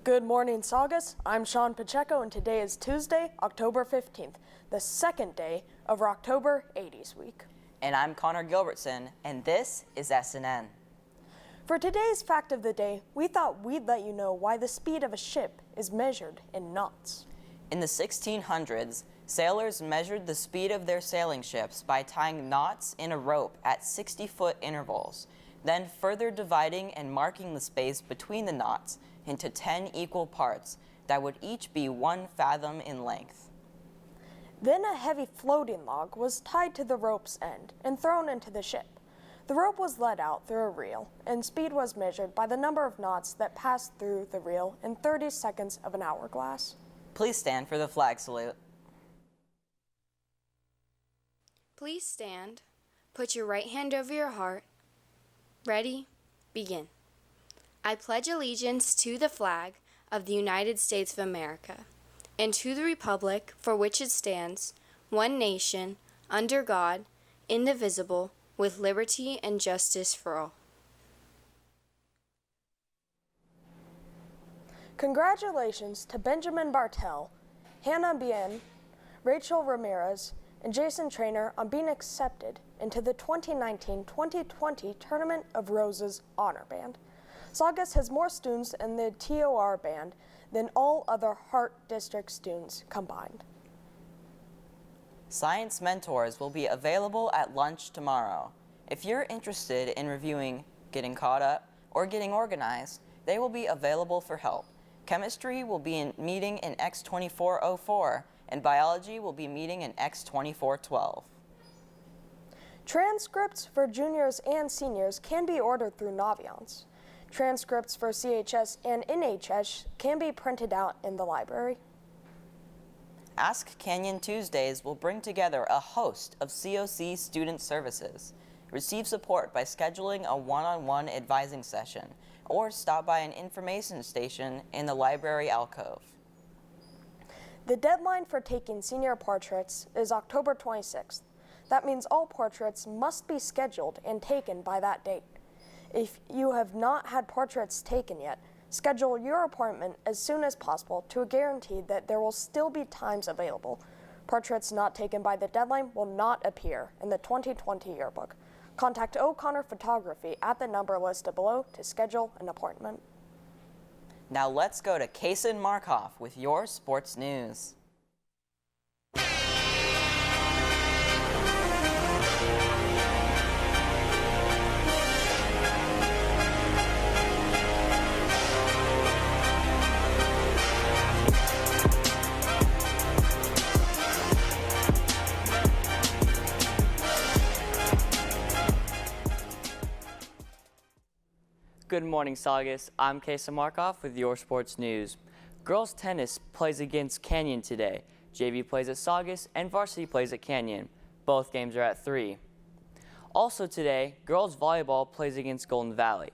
Good morning, Saugus. I'm Sean Pacheco, and today is Tuesday, October 15th, the second day of October 80s week. And I'm Connar Gilbertson, and this is SNN. For today's fact of the day, we thought we'd let you know why the speed of a ship is measured in knots. In the 1600s, sailors measured the speed of their sailing ships by tying knots in a rope at 60-foot intervals, then further dividing and marking the space between the knots into 10 equal parts that would each be 1 fathom in length. Then a heavy floating log was tied to the rope's end and thrown into the ship. The rope was let out through a reel, and speed was measured by the number of knots that passed through the reel in 30 seconds of an hourglass. Please stand for the flag salute. Please stand. Put your right hand over your heart. Ready? Begin. I pledge allegiance to the flag of the United States of America and to the republic for which it stands, one nation, under God, indivisible, with liberty and justice for all. Congratulations to Benjamin Bartel, Hannah Bien, Rachel Ramirez, and Jason Trainer on being accepted into the 2019-2020 Tournament of Roses Honor Band. Saugus has more students in the TOR band than all other Hart District students combined. Science mentors will be available at lunch tomorrow. If you're interested in reviewing, getting caught up, or getting organized, they will be available for help. Chemistry will be meeting in X2404, and biology will be meeting in X2412. Transcripts for juniors and seniors can be ordered through Naviance. Transcripts for CHS and NHS can be printed out in the library. Ask Canyon Tuesdays will bring together a host of COC student services. Receive support by scheduling a one-on-one advising session or stop by an information station in the library alcove. The deadline for taking senior portraits is October 26th. That means all portraits must be scheduled and taken by that date. If you have not had portraits taken yet, schedule your appointment as soon as possible to guarantee that there will still be times available. Portraits not taken by the deadline will not appear in the 2020 yearbook. Contact O'Connor Photography at the number listed below to schedule an appointment. Now let's go to Kaysen Markoff with your sports news. Good morning, Saugus. I'm Kaysen Markoff with your sports news. Girls tennis plays against Canyon today. JV plays at Saugus and varsity plays at Canyon. Both games are at 3. Also today, girls volleyball plays against Golden Valley.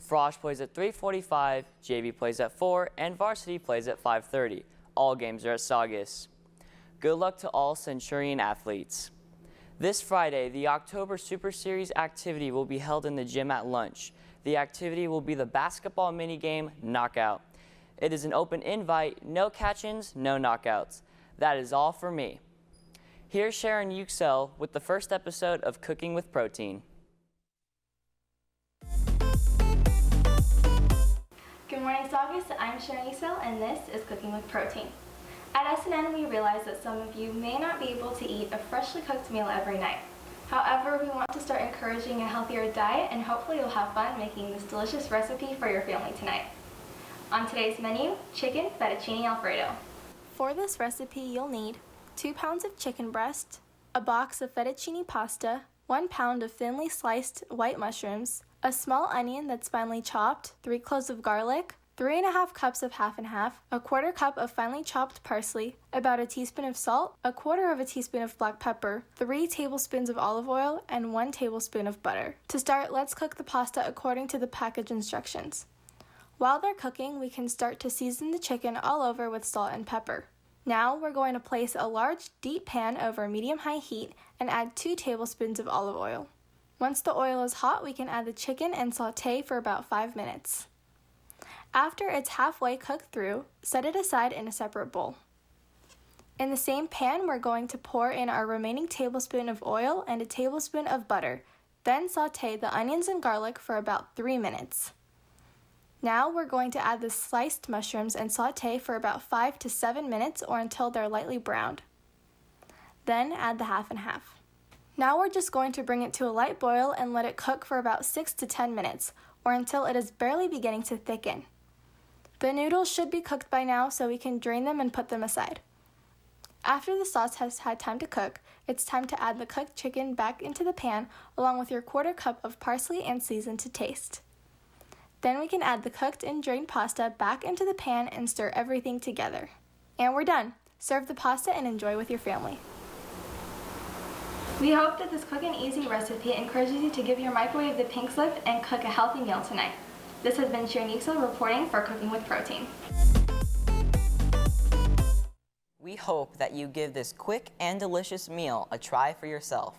Frosh plays at 3:45, JV plays at 4, and varsity plays at 5:30. All games are at Saugus. Good luck to all Centurion athletes. This Friday, the October Super Series activity will be held in the gym at lunch. The activity will be the basketball minigame Knockout. It is an open invite, no catch-ins, no knockouts. That is all for me. Here's Sharon Yüksel with the first episode of Cooking with Protein. Good morning, Saugus. I'm Sharon Yüksel, and this is Cooking with Protein. At SNN, we realize that some of you may not be able to eat a freshly cooked meal every night. However, we want to start encouraging a healthier diet, and hopefully you'll have fun making this delicious recipe for your family tonight. On today's menu, chicken fettuccine Alfredo. For this recipe, you'll need 2 pounds of chicken breast, a box of fettuccine pasta, 1 pound of thinly sliced white mushrooms, a small onion that's finely chopped, 3 cloves of garlic, 3½ cups of half and half, a 1/4 cup of finely chopped parsley, about a teaspoon of salt, a 1/4 teaspoon of black pepper, 3 tablespoons of olive oil, and 1 tablespoon of butter. To start, let's cook the pasta according to the package instructions. While they're cooking, we can start to season the chicken all over with salt and pepper. Now we're going to place a large, deep pan over medium-high heat and add 2 tablespoons of olive oil. Once the oil is hot, we can add the chicken and sauté for about 5 minutes. After it's halfway cooked through, set it aside in a separate bowl. In the same pan, we're going to pour in our remaining tablespoon of oil and a tablespoon of butter. Then saute the onions and garlic for about 3 minutes. Now we're going to add the sliced mushrooms and saute for about 5 to 7 minutes or until they're lightly browned. Then add the half and half. Now we're just going to bring it to a light boil and let it cook for about 6 to 10 minutes or until it is barely beginning to thicken. The noodles should be cooked by now, so we can drain them and put them aside. After the sauce has had time to cook, it's time to add the cooked chicken back into the pan along with your 1/4 cup of parsley and season to taste. Then we can add the cooked and drained pasta back into the pan and stir everything together. And we're done. Serve the pasta and enjoy with your family. We hope that this quick and easy recipe encourages you to give your microwave the pink slip and cook a healthy meal tonight. This has been Sharonisa reporting for Cooking with Protein. We hope that you give this quick and delicious meal a try for yourself.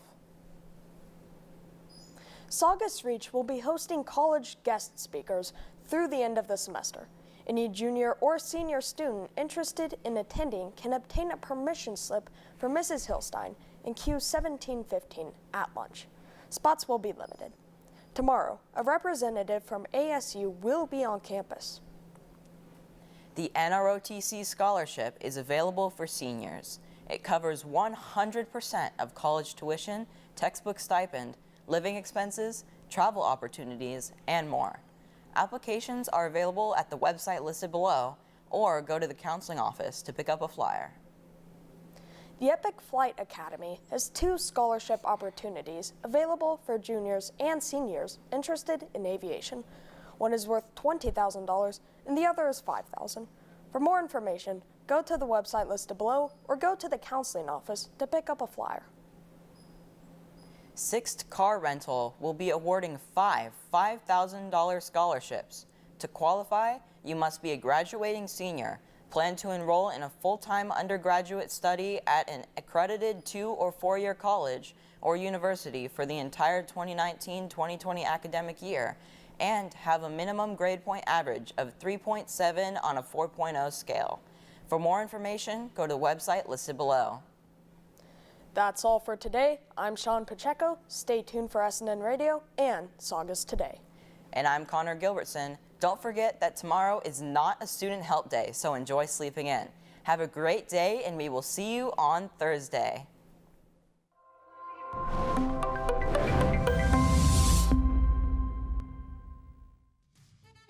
Saugus Reach will be hosting college guest speakers through the end of the semester. Any junior or senior student interested in attending can obtain a permission slip from Mrs. Hillstein in Q1715 at lunch. Spots will be limited. Tomorrow, a representative from ASU will be on campus. The NROTC scholarship is available for seniors. It covers 100% of college tuition, textbook stipend, living expenses, travel opportunities, and more. Applications are available at the website listed below, or go to the counseling office to pick up a flyer. The Epic Flight Academy has 2 scholarship opportunities available for juniors and seniors interested in aviation. One is worth $20,000 and the other is $5,000. For more information, go to the website listed below or go to the counseling office to pick up a flyer. Sixt Car Rental will be awarding 5 $5,000 scholarships. To qualify, you must be a graduating senior, plan to enroll in a full-time undergraduate study at an accredited 2- or 4-year college or university for the entire 2019-2020 academic year, and have a minimum grade point average of 3.7 on a 4.0 scale. For more information, go to the website listed below. That's all for today. I'm Sean Pacheco. Stay tuned for SNN Radio and Saugus Today. And I'm Connar Gilbertson. Don't forget that tomorrow is not a student help day, so enjoy sleeping in. Have a great day, and we will see you on Thursday.